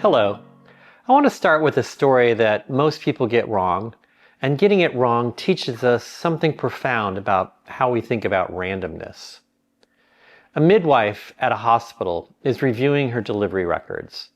Hello. I want to start with a story that most people get wrong, and getting it wrong teaches us something profound about how we think about randomness. A midwife at a hospital is reviewing her delivery records.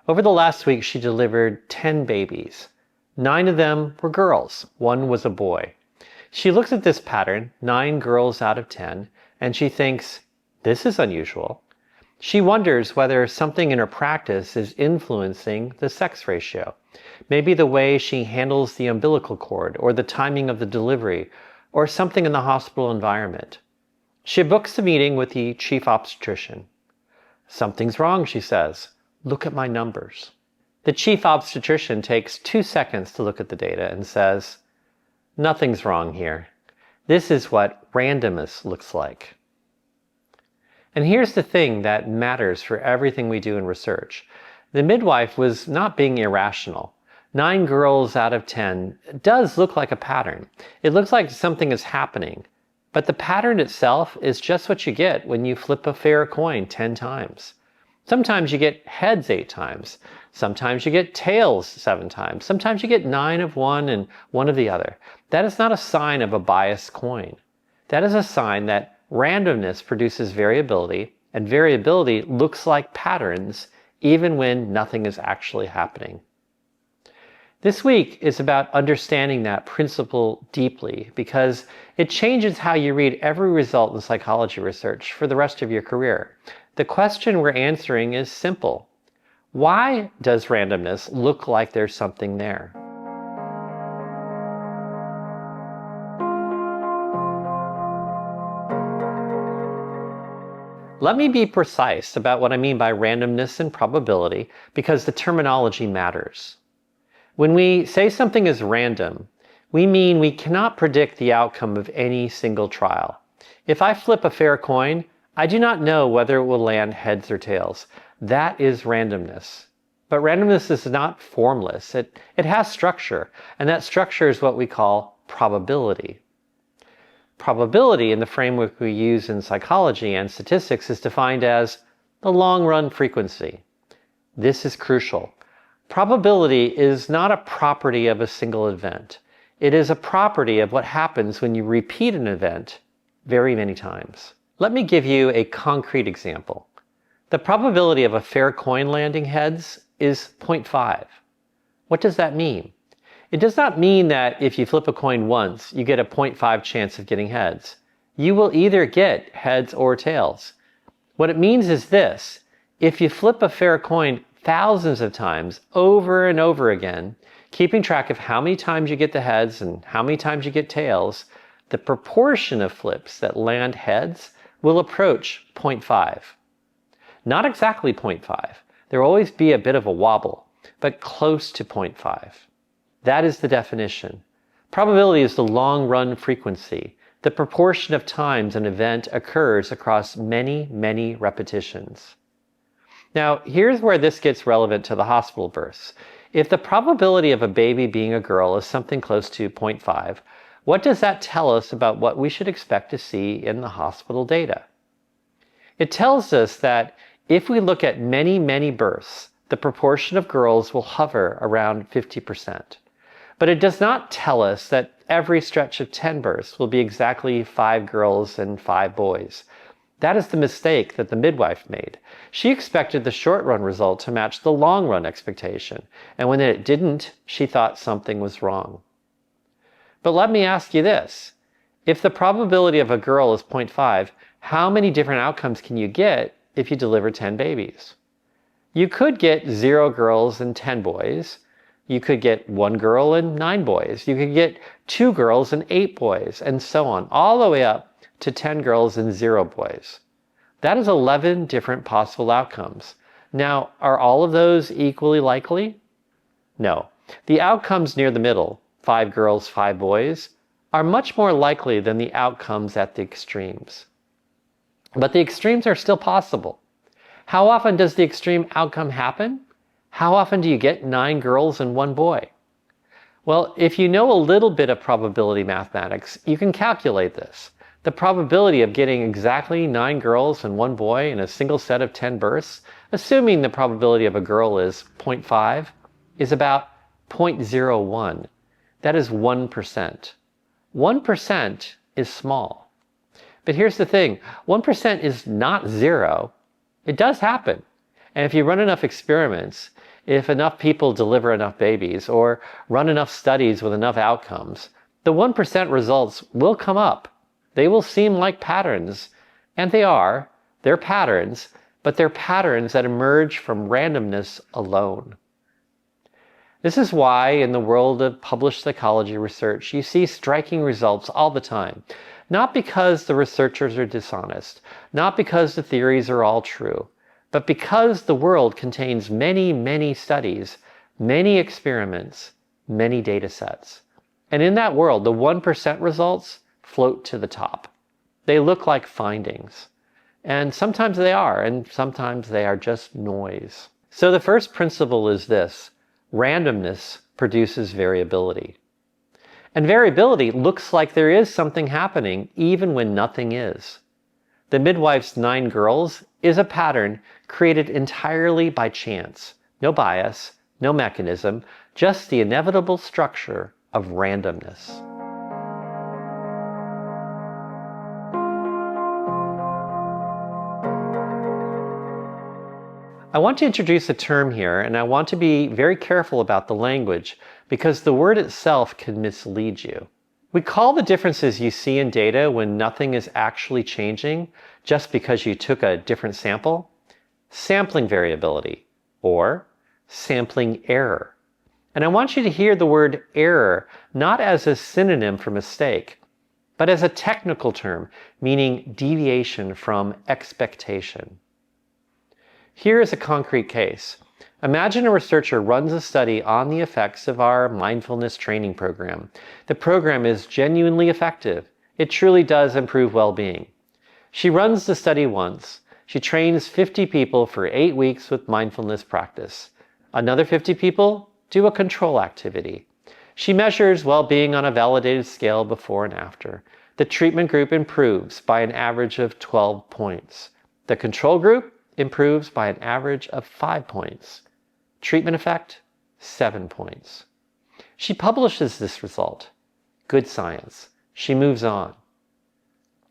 Over the last week, she delivered 10 babies. 9 of them were girls. 1 was a boy. She looks at this pattern, 9 girls out of 10, and she thinks, this is unusual. She wonders whether something in her practice is influencing the sex ratio. Maybe the way she handles the umbilical cord, or the timing of the delivery, or something in the hospital environment. She books a meeting with the chief obstetrician. Something's wrong, she says. Look at my numbers. The chief obstetrician takes 2 seconds to look at the data and says, nothing's wrong here. This is what randomness looks like. And here's the thing that matters for everything we do in research. The midwife was not being irrational. 9 girls out of 10 does look like a pattern. It looks like something is happening. But the pattern itself is just what you get when you flip a fair coin 10 times. Sometimes you get heads 8 times. Sometimes you get tails 7 times. Sometimes you get 9 of one and 1 of the other. That is not a sign of a biased coin. That is a sign that randomness produces variability, and variability looks like patterns even when nothing is actually happening. This week is about understanding that principle deeply because it changes how you read every result in psychology research for the rest of your career. The question we're answering is simple. Why does randomness look like there's something there? Let me be precise about what I mean by randomness and probability because the terminology matters. When we say something is random, we mean we cannot predict the outcome of any single trial. If I flip a fair coin, I do not know whether it will land heads or tails. That is randomness. But randomness is not formless. It has structure, and that structure is what we call probability. Probability in the framework we use in psychology and statistics is defined as the long-run frequency. This is crucial. Probability is not a property of a single event. It is a property of what happens when you repeat an event very many times. Let me give you a concrete example. The probability of a fair coin landing heads is 0.5. What does that mean? It does not mean that if you flip a coin once, you get a 0.5 chance of getting heads. You will either get heads or tails. What it means is this. If you flip a fair coin thousands of times over and over again, keeping track of how many times you get the heads and how many times you get tails, the proportion of flips that land heads will approach 0.5. Not exactly 0.5. There will always be a bit of a wobble, but close to 0.5. That is the definition. Probability is the long-run frequency, the proportion of times an event occurs across many, many repetitions. Now, here's where this gets relevant to the hospital births. If the probability of a baby being a girl is something close to 0.5, what does that tell us about what we should expect to see in the hospital data? It tells us that if we look at many, many births, the proportion of girls will hover around 50%. But it does not tell us that every stretch of 10 births will be exactly 5 girls and 5 boys. That is the mistake that the midwife made. She expected the short-run result to match the long-run expectation, and when it didn't, she thought something was wrong. But let me ask you this. If the probability of a girl is 0.5, how many different outcomes can you get if you deliver 10 babies? You could get 0 girls and 10 boys. You could get 1 girl and 9 boys. You could get 2 girls and 8 boys, and so on, all the way up to 10 girls and 0 boys. That is 11 different possible outcomes. Now, are all of those equally likely? No. The outcomes near the middle, 5 girls, 5 boys, are much more likely than the outcomes at the extremes. But the extremes are still possible. How often does the extreme outcome happen? How often do you get 9 girls and 1 boy? Well, if you know a little bit of probability mathematics, you can calculate this. The probability of getting exactly 9 girls and 1 boy in a single set of 10 births, assuming the probability of a girl is 0.5, is about 0.01. That is 1%. 1% is small. But here's the thing, 1% is not zero. It does happen. And if you run enough experiments, if enough people deliver enough babies or run enough studies with enough outcomes, the 1% results will come up. They will seem like patterns, and they are. They're patterns, but they're patterns that emerge from randomness alone. This is why in the world of published psychology research, you see striking results all the time. Not because the researchers are dishonest, not because the theories are all true, but because the world contains many, many studies, many experiments, many data sets. And in that world, the 1% results float to the top. They look like findings. And sometimes they are, and sometimes they are just noise. So the first principle is this: randomness produces variability. And variability looks like there is something happening even when nothing is. The midwife's 9 girls is a pattern created entirely by chance. No bias, no mechanism, just the inevitable structure of randomness. I want to introduce a term here, and I want to be very careful about the language because the word itself can mislead you. We call the differences you see in data when nothing is actually changing just because you took a different sample, sampling variability or sampling error. And I want you to hear the word error not as a synonym for mistake, but as a technical term meaning deviation from expectation. Here is a concrete case. Imagine a researcher runs a study on the effects of our mindfulness training program. The program is genuinely effective. It truly does improve well-being. She runs the study once. She trains 50 people for 8 weeks with mindfulness practice. Another 50 people do a control activity. She measures well-being on a validated scale before and after. The treatment group improves by an average of 12 points. The control group improves by an average of 5 points. Treatment effect, 7 points. She publishes this result. Good science. She moves on.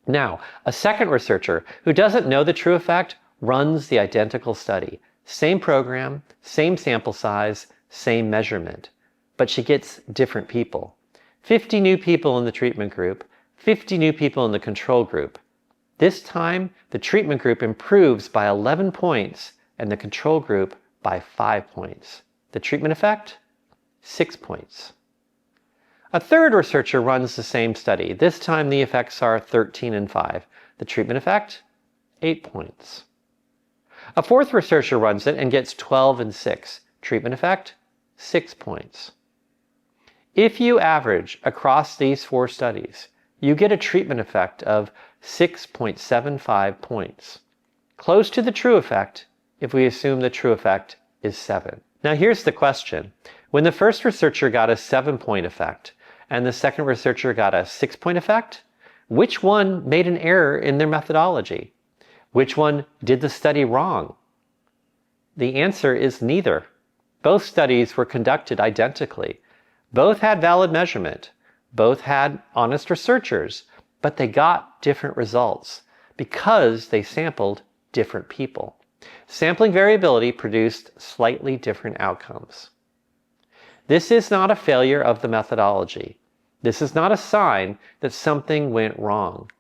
Now, a second researcher who doesn't know the true effect runs the identical study. Same program, same sample size, same measurement. But she gets different people. 50 new people in the treatment group, 50 new people in the control group. This time, the treatment group improves by 11 points and the control group by 5 points. The treatment effect? 6 points. A third researcher runs the same study. This time the effects are 13 and 5. The treatment effect? 8 points. A fourth researcher runs it and gets 12 and 6. Treatment effect? 6 points. If you average across these 4 studies, you get a treatment effect of 6.75 points. Close to the true effect if we assume the true effect is 7. Now here's the question. When the first researcher got a 7-point effect and the second researcher got a 6-point effect, which one made an error in their methodology? Which one did the study wrong? The answer is neither. Both studies were conducted identically. Both had valid measurement. Both had honest researchers, but they got different results because they sampled different people. Sampling variability produced slightly different outcomes. This is not a failure of the methodology. This is not a sign that something went wrong.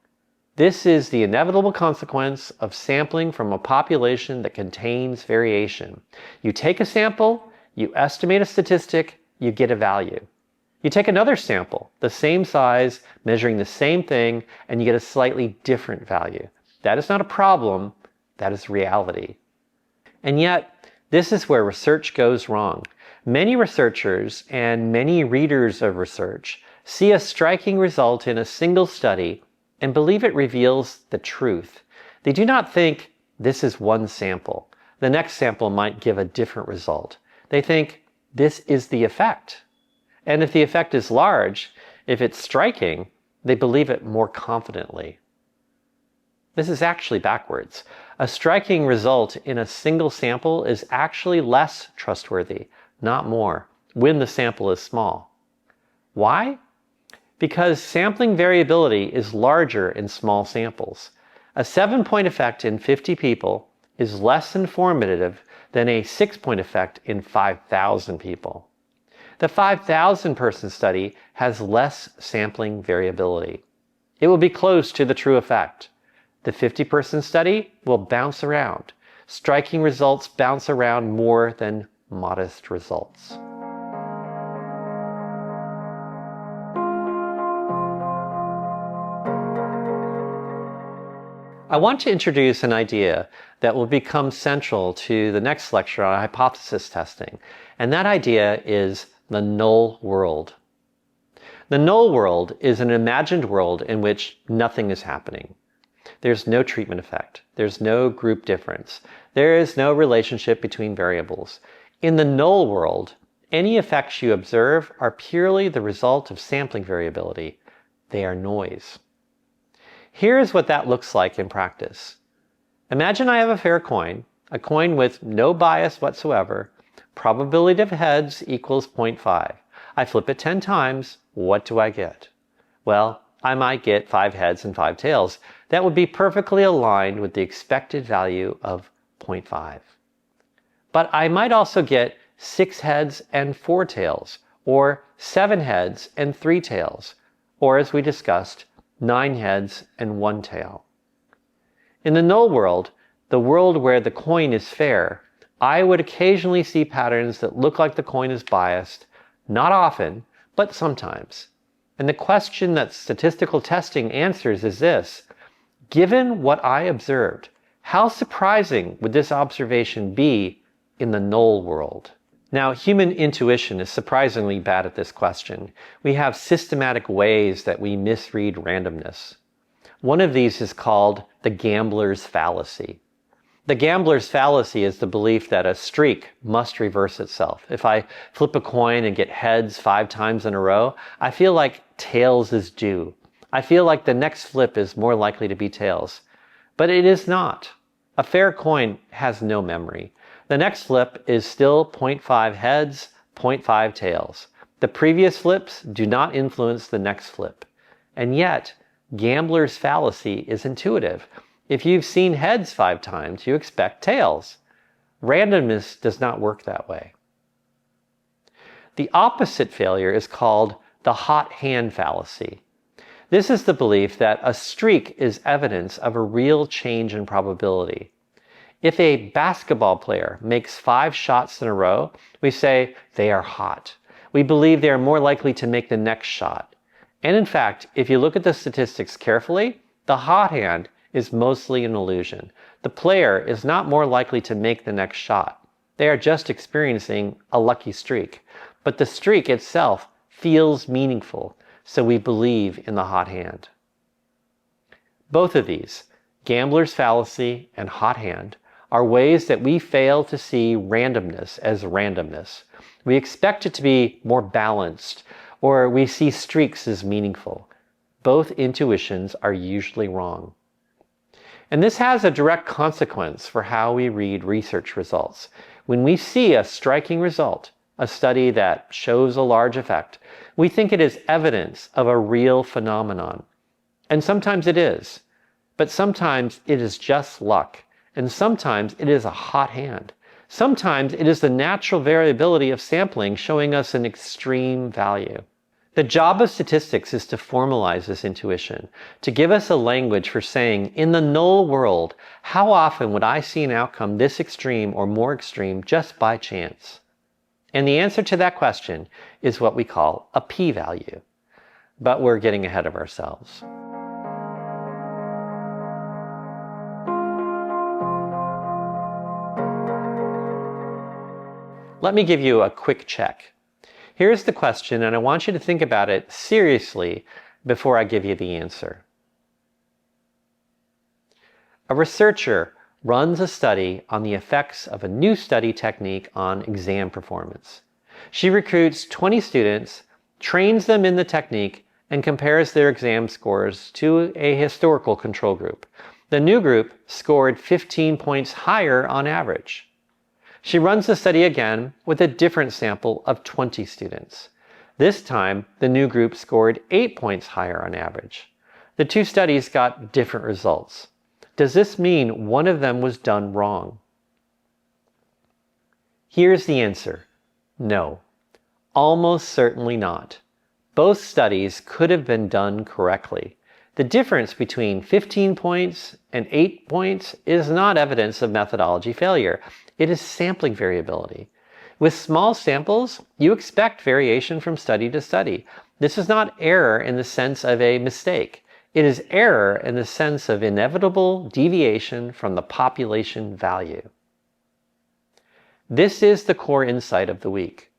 This is the inevitable consequence of sampling from a population that contains variation. You take a sample, you estimate a statistic, you get a value. You take another sample, the same size, measuring the same thing, and you get a slightly different value. That is not a problem, that is reality. And yet, this is where research goes wrong. Many researchers and many readers of research see a striking result in a single study and believe it reveals the truth. They do not think this is one sample. The next sample might give a different result. They think this is the effect. And if the effect is large, if it's striking, They believe it more confidently. This is actually backwards. A striking result in a single sample is actually less trustworthy, not more, when the sample is small. Why? Because sampling variability is larger in small samples. A 7-point effect in 50 people is less informative than a 6-point effect in 5,000 people. The 5,000 person study has less sampling variability. It will be close to the true effect. The 50-person study will bounce around. Striking results bounce around more than modest results. I want to introduce an idea that will become central to the next lecture on hypothesis testing, and that idea is the null world. The null world is an imagined world in which nothing is happening. There's no treatment effect. There's no group difference. There is no relationship between variables. In the null world, any effects you observe are purely the result of sampling variability. They are noise. Here's what that looks like in practice. Imagine I have a fair coin, a coin with no bias whatsoever. Probability of heads equals 0.5. I flip it 10 times. What do I get? Well, I might get 5 heads and 5 tails. That would be perfectly aligned with the expected value of 0.5. But I might also get 6 heads and 4 tails, or 7 heads and 3 tails, or as we discussed, 9 heads and 1 tail. In the null world, the world where the coin is fair, I would occasionally see patterns that look like the coin is biased, not often, but sometimes. And the question that statistical testing answers is this: given what I observed, how surprising would this observation be in the null world? Now, human intuition is surprisingly bad at this question. We have systematic ways that we misread randomness. One of these is called the gambler's fallacy. The gambler's fallacy is the belief that a streak must reverse itself. If I flip a coin and get heads 5 times in a row, I feel like tails is due. I feel like the next flip is more likely to be tails. But it is not. A fair coin has no memory. The next flip is still 0.5 heads, 0.5 tails. The previous flips do not influence the next flip. And yet, gambler's fallacy is intuitive. If you've seen heads 5 times, you expect tails. Randomness does not work that way. The opposite failure is called the hot hand fallacy. This is the belief that a streak is evidence of a real change in probability. If a basketball player makes 5 shots in a row, we say they are hot. We believe they are more likely to make the next shot. And in fact, if you look at the statistics carefully, the hot hand is mostly an illusion. The player is not more likely to make the next shot. They are just experiencing a lucky streak. But the streak itself feels meaningful, so we believe in the hot hand. Both of these, gambler's fallacy and hot hand, are ways that we fail to see randomness as randomness. We expect it to be more balanced, or we see streaks as meaningful. Both intuitions are usually wrong. And this has a direct consequence for how we read research results. When we see a striking result, a study that shows a large effect, we think it is evidence of a real phenomenon. And sometimes it is. But sometimes it is just luck. And sometimes it is a hot hand. Sometimes it is the natural variability of sampling showing us an extreme value. The job of statistics is to formalize this intuition, to give us a language for saying, in the null world, how often would I see an outcome this extreme or more extreme just by chance? And the answer to that question is what we call a p-value. But we're getting ahead of ourselves. Let me give you a quick check. Here's the question, and I want you to think about it seriously before I give you the answer. A researcher runs a study on the effects of a new study technique on exam performance. She recruits 20 students, trains them in the technique, and compares their exam scores to a historical control group. The new group scored 15 points higher on average. She runs the study again with a different sample of 20 students. This time, the new group scored 8 points higher on average. The two studies got different results. Does this mean one of them was done wrong? Here's the answer. No. Almost certainly not. Both studies could have been done correctly. The difference between 15 points and 8 points is not evidence of methodology failure. It is sampling variability. With small samples, you expect variation from study to study. This is not error in the sense of a mistake. It is error in the sense of inevitable deviation from the population value. This is the core insight of the week.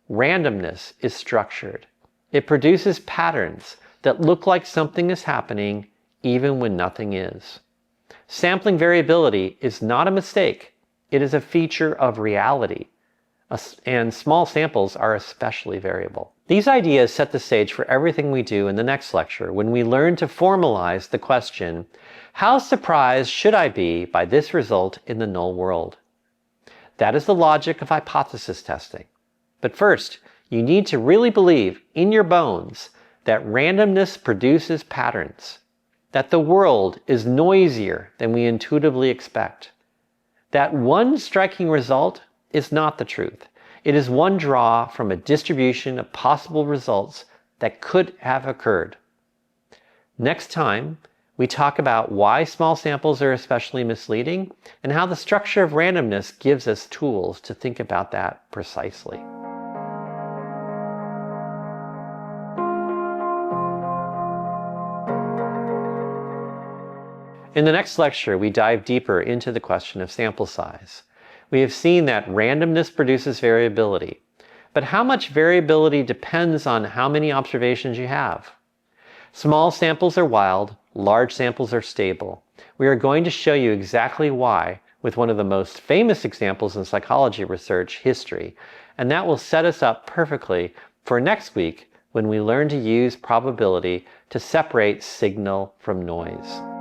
Randomness is structured. It produces patterns that look like something is happening even when nothing is. Sampling variability is not a mistake. It is a feature of reality. And small samples are especially variable. These ideas set the stage for everything we do in the next lecture when we learn to formalize the question, how surprised should I be by this result in the null world? That is the logic of hypothesis testing. But first, you need to really believe in your bones that randomness produces patterns, that the world is noisier than we intuitively expect, that one striking result is not the truth. It is one draw from a distribution of possible results that could have occurred. Next time, we talk about why small samples are especially misleading and how the structure of randomness gives us tools to think about that precisely. In the next lecture, we dive deeper into the question of sample size. We have seen that randomness produces variability, but how much variability depends on how many observations you have. Small samples are wild, large samples are stable. We are going to show you exactly why with one of the most famous examples in psychology research history, and that will set us up perfectly for next week when we learn to use probability to separate signal from noise.